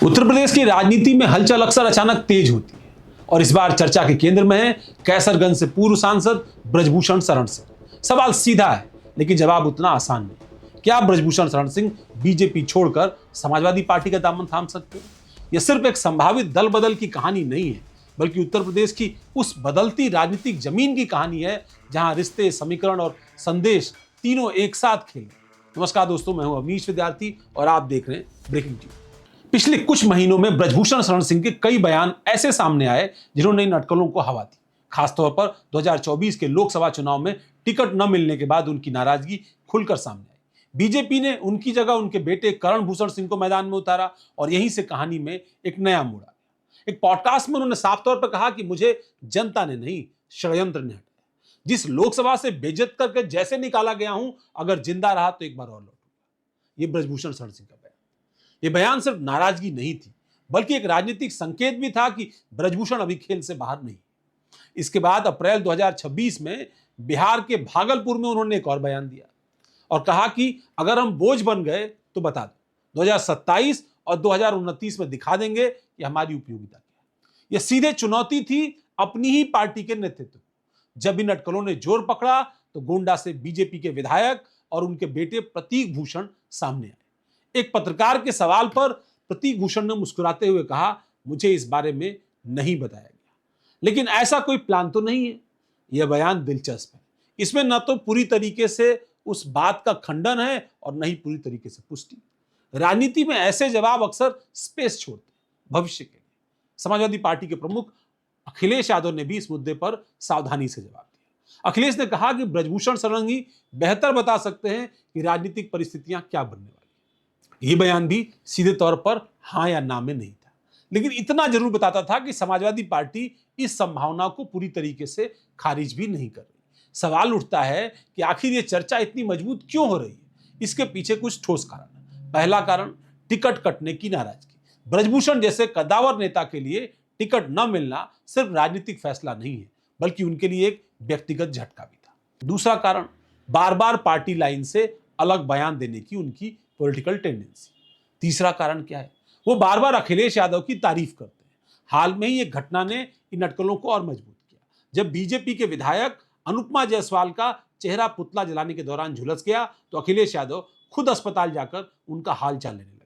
उत्तर प्रदेश की राजनीति में हलचल अक्सर अचानक तेज होती है और इस बार चर्चा के केंद्र में है कैसरगंज से पूर्व सांसद ब्रजभूषण शरण सिंह। सवाल सीधा है लेकिन जवाब उतना आसान नहीं। क्या ब्रजभूषण शरण सिंह बीजेपी छोड़कर समाजवादी पार्टी का दामन थाम सकते हैं? यह सिर्फ एक संभावित दल बदल की कहानी नहीं है, बल्कि उत्तर प्रदेश की उस बदलती राजनीतिक जमीन की कहानी है जहां रिश्ते, समीकरण और संदेश तीनों एक साथ खेले। नमस्कार दोस्तों, मैं हूं अवनीश विद्यार्थी और आप देख रहे हैं ब्रेकिंग न्यूज। पिछले कुछ महीनों में ब्रजभूषण शरण सिंह के कई बयान ऐसे सामने आए जिन्होंने इन अटकलों को हवा दी। खासतौर पर 2024 के लोकसभा चुनाव में टिकट न मिलने के बाद उनकी नाराजगी खुलकर सामने आई। बीजेपी ने उनकी जगह उनके बेटे करण भूषण सिंह को मैदान में उतारा और यहीं से कहानी में एक नया मोड़ आ गया। एक पॉडकास्ट में उन्होंने साफ तौर पर कहा कि मुझे जनता ने नहीं, षड्यंत्र ने हटाया। जिस लोकसभा से बेइज्जत करके जैसे निकाला गया हूं, अगर जिंदा रहा तो एक बार और लौटूंगा। ये ब्रजभूषण शरण सिंह का बयान। ये बयान सिर्फ नाराजगी नहीं थी, बल्कि एक राजनीतिक संकेत भी था कि ब्रजभूषण अभी खेल से बाहर नहीं। इसके बाद अप्रैल 2026 में बिहार के भागलपुर में उन्होंने एक और बयान दिया और कहा कि अगर हम बोझ बन गए तो बता दो, 2027 और 2029 में दिखा देंगे कि हमारी उपयोगिता क्या है। यह सीधे चुनौती थी अपनी ही पार्टी के नेतृत्व। जब इन अटकलों ने जोर पकड़ा तो गोंडा से बीजेपी के विधायक और उनके बेटे प्रतीक भूषण सामने आए। एक पत्रकार के सवाल पर प्रतीक भूषण ने मुस्कुराते हुए कहा, मुझे इस बारे में नहीं बताया गया, लेकिन ऐसा कोई प्लान तो नहीं है। यह बयान दिलचस्प है। इसमें न तो पूरी तरीके से उस बात का खंडन है और न ही पूरी तरीके से पुष्टि। राजनीति में ऐसे जवाब अक्सर स्पेस छोड़ते हैं भविष्य के लिए। समाजवादी पार्टी के प्रमुख अखिलेश यादव ने भी इस मुद्दे पर सावधानी से जवाब दिया। अखिलेश ने कहा कि ब्रजभूषण शरण ही बेहतर बता सकते हैं कि राजनीतिक परिस्थितियां क्या बनने वाली। ये बयान भी सीधे तौर पर हां या ना में नहीं था, लेकिन इतना जरूर बताता था कि समाजवादी पार्टी इस संभावना को पूरी तरीके से खारिज भी नहीं कर रही। सवाल उठता है कि आखिर ये चर्चा इतनी मजबूत क्यों हो रही है? इसके पीछे कुछ ठोस कारण है। पहला कारण, टिकट कटने की नाराजगी। ब्रजभूषण जैसे कद्दावर नेता के लिए टिकट न मिलना सिर्फ राजनीतिक फैसला नहीं है, बल्कि उनके लिए एक व्यक्तिगत झटका भी था। दूसरा कारण, बार बार पार्टी लाइन से अलग बयान देने की उनकी पॉलिटिकल टेंडेंसी। तीसरा कारण क्या है? वो बार बार अखिलेश यादव की तारीफ करते हैं। हाल में ही एक घटना ने इन अटकलों को और मजबूत किया, जब बीजेपी के विधायक अनुपमा जायसवाल का चेहरा पुतला जलाने के दौरान झुलस गया तो अखिलेश यादव खुद अस्पताल जाकर उनका हाल चाल लेने लगे।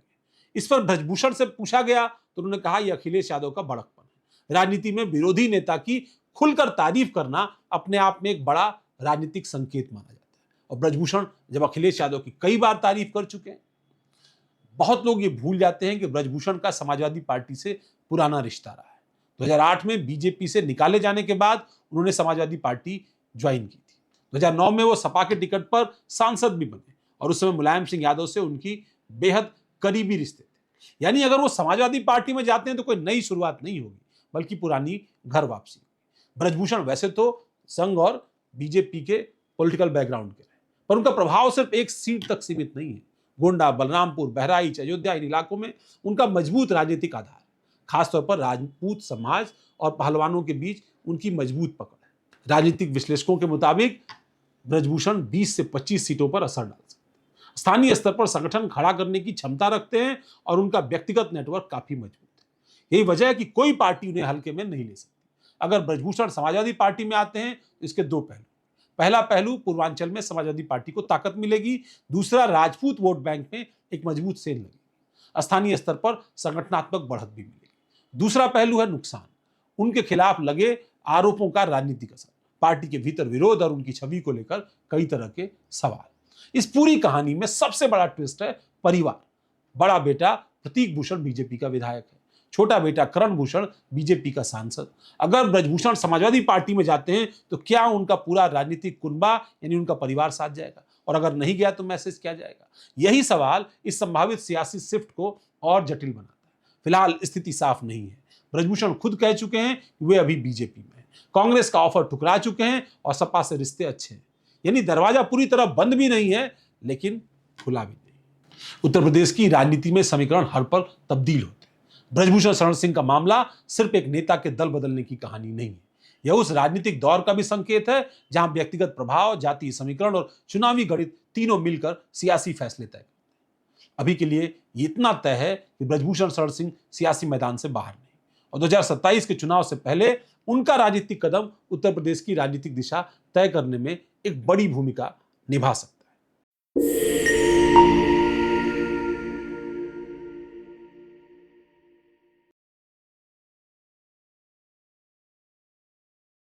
इस पर ब्रजभूषण से पूछा गया तो उन्होंने कहा, यह अखिलेश यादव का बड़कपन है। राजनीति में विरोधी नेता की खुलकर तारीफ करना अपने आप में एक बड़ा राजनीतिक संकेत माना जाता है। और ब्रजभूषण जब अखिलेश यादव की कई बार तारीफ कर चुके हैं, बहुत लोग ये भूल जाते हैं कि ब्रजभूषण का समाजवादी पार्टी से पुराना रिश्ता रहा है। 2008 में बीजेपी से निकाले जाने के बाद उन्होंने समाजवादी पार्टी ज्वाइन की थी। 2009 में वो सपा के टिकट पर सांसद भी बने और उस समय मुलायम सिंह यादव से उनकी बेहद करीबी रिश्ते थे। यानी अगर वो समाजवादी पार्टी में जाते हैं तो कोई नई शुरुआत नहीं होगी, बल्कि पुरानी घर वापसी। ब्रजभूषण वैसे तो संघ और बीजेपी के पॉलिटिकल बैकग्राउंड के, पर उनका प्रभाव सिर्फ एक सीट तक सीमित नहीं है। गोंडा, बलरामपुर, बहराइच, अयोध्या इन इलाकों में उनका मजबूत राजनीतिक आधार है। खासतौर पर राजपूत समाज और पहलवानों के बीच उनकी मजबूत पकड़ है। राजनीतिक विश्लेषकों के मुताबिक ब्रजभूषण 20 से 25 सीटों पर असर डाल सकते हैं। स्थानीय स्तर पर संगठन खड़ा करने की क्षमता रखते हैं और उनका व्यक्तिगत नेटवर्क काफी मजबूत है। यही वजह है कि कोई पार्टी उन्हें हल्के में नहीं ले सकती। अगर ब्रजभूषण समाजवादी पार्टी में आते हैं तो इसके दो पहलू। पहला पहलू, पूर्वांचल में समाजवादी पार्टी को ताकत मिलेगी। दूसरा, राजपूत वोट बैंक में एक मजबूत सेल लगेगी। स्थानीय स्तर पर संगठनात्मक बढ़त भी मिलेगी। दूसरा पहलू है नुकसान, उनके खिलाफ लगे आरोपों का राजनीतिक असर, पार्टी के भीतर विरोध और उनकी छवि को लेकर कई तरह के सवाल। इस पूरी कहानी में सबसे बड़ा ट्विस्ट है परिवार। बड़ा बेटा प्रतीक भूषण बीजेपी का विधायक है, छोटा बेटा करण भूषण बीजेपी का सांसद। अगर ब्रजभूषण समाजवादी पार्टी में जाते हैं तो क्या उनका पूरा राजनीतिक कुनबा यानी उनका परिवार साथ जाएगा? और अगर नहीं गया तो मैसेज क्या जाएगा? यही सवाल इस संभावित सियासी शिफ्ट को और जटिल बनाता है। फिलहाल स्थिति साफ नहीं है। ब्रजभूषण खुद कह चुके हैं कि वे अभी बीजेपी में हैं, कांग्रेस का ऑफर ठुकरा चुके हैं और सपा से रिश्ते अच्छे हैं। यानी दरवाजा पूरी तरह बंद भी नहीं है, लेकिन खुला भी नहीं। उत्तर प्रदेश की राजनीति में समीकरण हर पल तब्दील होते हैं। ब्रजभूषण शरण सिंह का मामला सिर्फ एक नेता के दल बदलने की कहानी नहीं है, यह उस राजनीतिक दौर का भी संकेत है जहां व्यक्तिगत प्रभाव, जातीय समीकरण और चुनावी गणित तीनों मिलकर सियासी फैसले तय करते हैं। अभी के लिए ये इतना तय है कि ब्रजभूषण शरण सिंह सियासी मैदान से बाहर नहीं, और 2027 के चुनाव से पहले उनका राजनीतिक कदम उत्तर प्रदेश की राजनीतिक दिशा तय करने में एक बड़ी भूमिका निभा सकता है।